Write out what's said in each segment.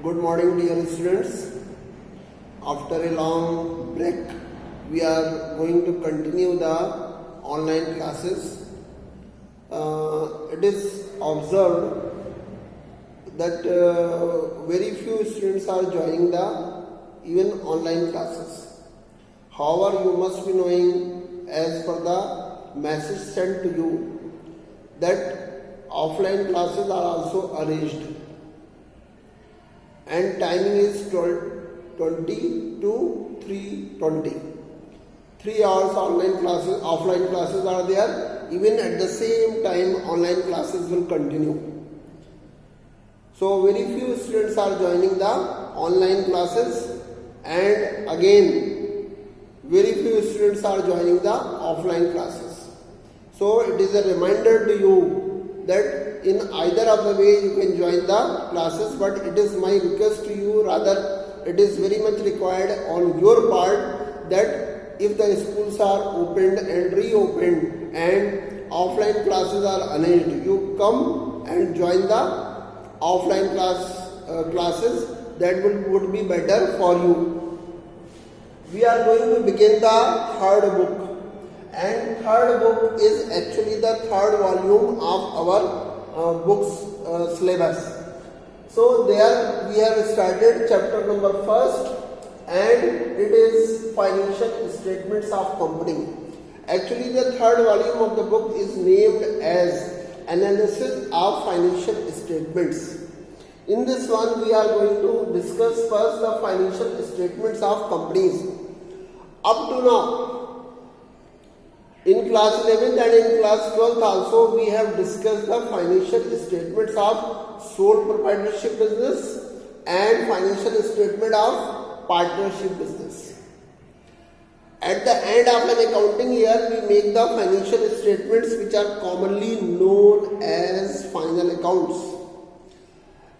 Good morning, dear students. After a long break, we are going to continue the online classes. It is observed that very few students are joining the even online classes. However, you must be knowing, as per the message sent to you, that offline classes are also arranged. And timing is 20 to 3:20. 3 hours offline classes are there. Even at the same time, online classes will continue. So very few students are joining the online classes, and again, very few students are joining the offline classes. So it is a reminder to you that in either of the way you can join the classes, but it is my request to you, rather it is very much required on your part that if the schools are opened and reopened and offline classes are arranged, you come and join the offline classes. That would be better for you. We are going to begin the third book, and third book is actually the third volume of our books syllabus. So there we have started chapter number first, and it is financial statements of company. Actually, the third volume of the book is named as analysis of financial statements. In this one, we are going to discuss first the financial statements of companies. Up to now, in class 11th and in class 12th also, we have discussed the financial statements of sole proprietorship business and financial statement of partnership business. At the end of an accounting year, we make the financial statements which are commonly known as final accounts.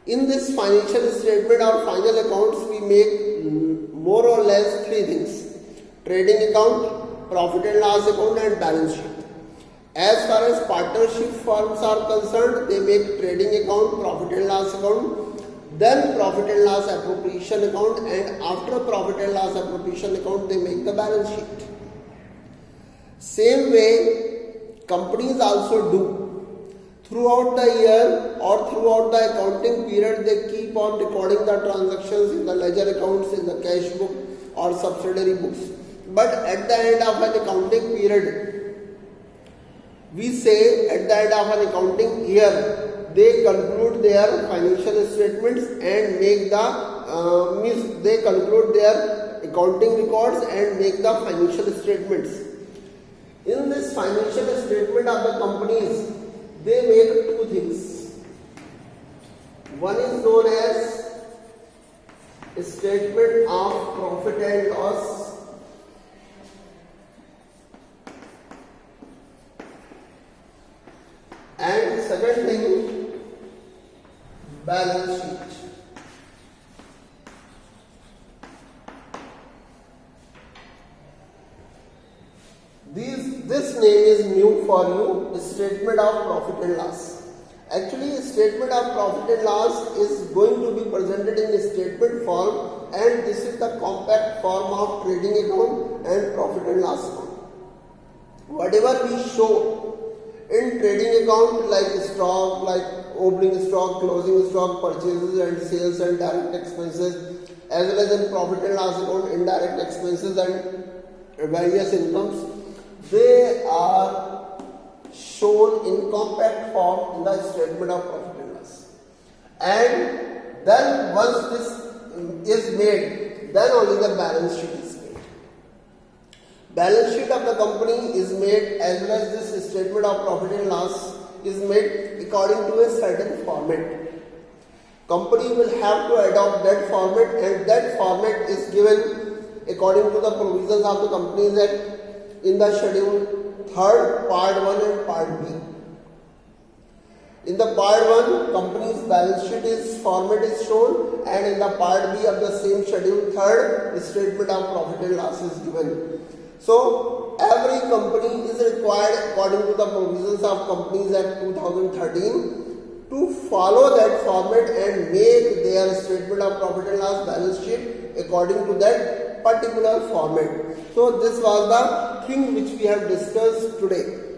In this financial statement or final accounts, we make more or less three things: trading account, profit and loss account, and balance sheet. As far as partnership firms are concerned, they make trading account, profit and loss account, then profit and loss appropriation account, and after profit and loss appropriation account, they make the balance sheet. Same way, companies also do. Throughout the year or throughout the accounting period, they keep on recording the transactions in the ledger accounts, in the cash book or subsidiary books. But at the end of an accounting period, we say at the end of an accounting year, they conclude their financial statements and make they conclude their accounting records and make the financial statements. In this financial statement of the companies, they make two things. One is known as statement of profit and loss, and second thing, balance sheet. This name is new for you, statement of profit and loss. Actually, statement of profit and loss is going to be presented in statement form, and this is the compact form of trading account and profit and loss account. Whatever we show in trading account, like stock, like opening stock, closing stock, purchases and sales and direct expenses, as well as in profit and loss account, indirect expenses and various incomes, they are shown in compact form in the statement of profit and loss. And then once this is made, then only the balance sheet is made. Balance sheet of the company is made as well as this statement of profit and loss is made according to a certain format. Company will have to adopt that format, and that format is given according to the provisions of the Companies Act in the schedule 3rd, part 1 and part B. In the part 1, company's balance sheet format is shown, and in the part B of the same schedule 3rd, the statement of profit and loss is given. So every company is required, according to the provisions of Companies Act 2013, to follow that format and make their statement of profit and loss, balance sheet according to that particular format. So this was the thing which we have discussed today.